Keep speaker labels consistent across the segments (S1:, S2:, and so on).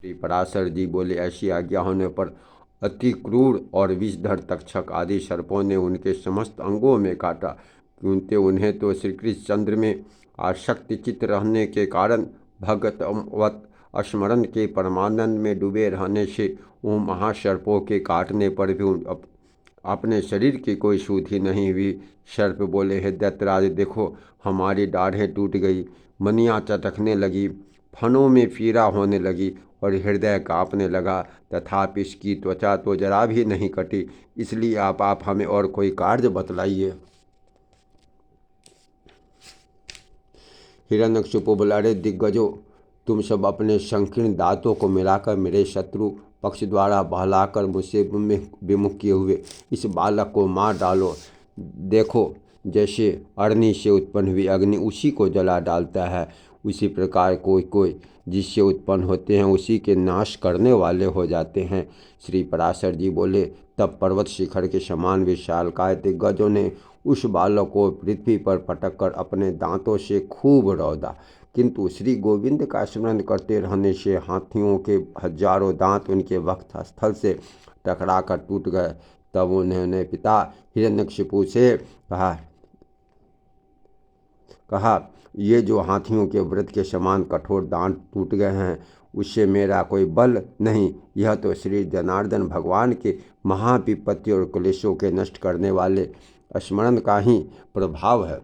S1: श्री पराशर जी बोले, ऐसी आज्ञा होने पर अति क्रूर और विषधर तक्षक आदि सर्पों ने उनके समस्त अंगों में काटा, क्योंकि उन्हें तो श्री कृष्णचंद्र में आसक्त चित्त रहने के कारण भगवत स्मरण के परमानंद में डूबे रहने से उन महासर्पों के काटने पर भी अपने शरीर की कोई शुद्धि नहीं हुई। सर्प बोले, हे दैत्यराज, देखो हमारी दाढ़ें टूट गई, मनियाँ चटकने लगी, फनों में पीड़ा होने लगी और हृदय कांपने लगा, तथापि इसकी त्वचा तो जरा भी नहीं कटी। इसलिए आप हमें और कोई कार्य बतलाइए। हिरण्यकशिपु बोला, अरे दिग्गजों, तुम सब अपने संकीर्ण दांतों को मिलाकर मेरे शत्रु पक्ष द्वारा बहलाकर मुझसे विमुख किए हुए इस बालक को मार डालो। देखो, जैसे अग्नि से उत्पन्न हुई अग्नि उसी को जला डालता है, उसी प्रकार कोई कोई जिससे उत्पन्न होते हैं उसी के नाश करने वाले हो जाते हैं। श्री पराशर जी बोले, तब पर्वत शिखर के समान विशालकाय दिग्गजों ने उस बालक को पृथ्वी पर पटक कर अपने दांतों से खूब रौंदा, किंतु श्री गोविंद का स्मरण करते रहने से हाथियों के हजारों दांत उनके वक्षस्थल से टकराकर टूट गए। तब उन्होंने पिता हिरण्यकशिपु से कहा, ये जो हाथियों के व्रत के समान कठोर दांत टूट गए हैं, उससे मेरा कोई बल नहीं, यह तो श्री जनार्दन भगवान के महाविपत्ति और क्लेशों के नष्ट करने वाले स्मरण का ही प्रभाव है।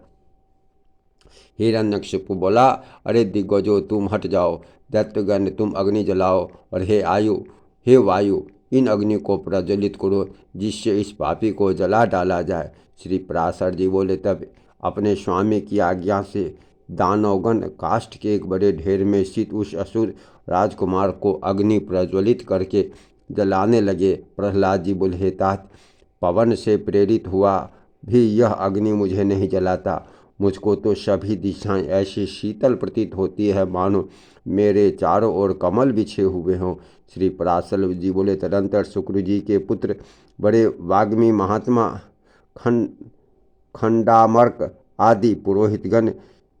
S1: हिरण्यकशिपु बोला, अरे दिग्गजों, तुम हट जाओ, दैत्यगण तुम अग्नि जलाओ, और हे वायु, इन अग्नि को प्रज्वलित करो, जिससे इस पापी को जला डाला जाए। श्री पराशर जी बोले, तब अपने स्वामी की आज्ञा से दानवगण काष्ठ के एक बड़े ढेर में स्थित उस असुर राजकुमार को अग्नि प्रज्वलित करके जलाने लगे। प्रहलाद जी बोले, हे तात, पवन से प्रेरित हुआ भी यह अग्नि मुझे नहीं जलाता। मुझको तो सभी दिशाएं ऐसी शीतल प्रतीत होती है मानो मेरे चारों ओर कमल बिछे हुए हों। श्री पराशर जी बोले, तदंतर शुक्र जी के पुत्र बड़े वाग्मी महात्मा खंडामर्क आदि पुरोहितगण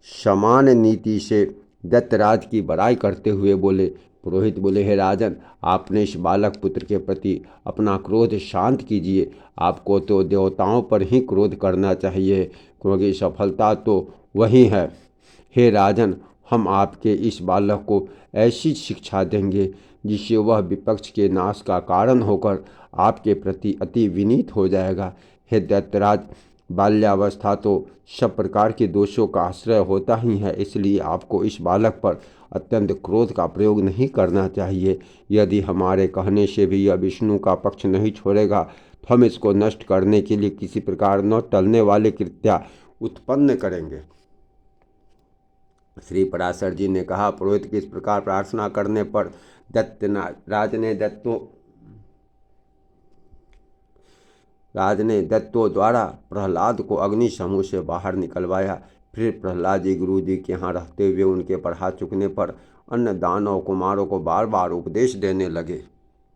S1: समान नीति से दैत्यराज की बड़ाई करते हुए बोले। पुरोहित बोले, हे राजन, आपने इस बालक पुत्र के प्रति अपना क्रोध शांत कीजिए। आपको तो देवताओं पर ही क्रोध करना चाहिए, क्योंकि सफलता तो वही है। हे राजन, हम आपके इस बालक को ऐसी शिक्षा देंगे जिससे वह विपक्ष के नाश का कारण होकर आपके प्रति अति विनीत हो जाएगा। हे दैत्यराज, बाल्यावस्था तो सब प्रकार के दोषों का आश्रय होता ही है, इसलिए आपको इस बालक पर अत्यंत क्रोध का प्रयोग नहीं करना चाहिए। यदि हमारे कहने से भी यह विष्णु का पक्ष नहीं छोड़ेगा तो हम इसको नष्ट करने के लिए किसी प्रकार न टलने वाले कृत्या उत्पन्न करेंगे। श्री पराशर जी ने कहा, पुरोहित की इस प्रकार प्रार्थना करने पर राज ने दैत्यों द्वारा प्रहलाद को अग्नि समूह से बाहर निकलवाया। फिर प्रहलाद जी गुरु जी के यहाँ रहते हुए उनके पर हाथ चुकने पर अन्य दानव कुमारों को बार बार उपदेश देने लगे।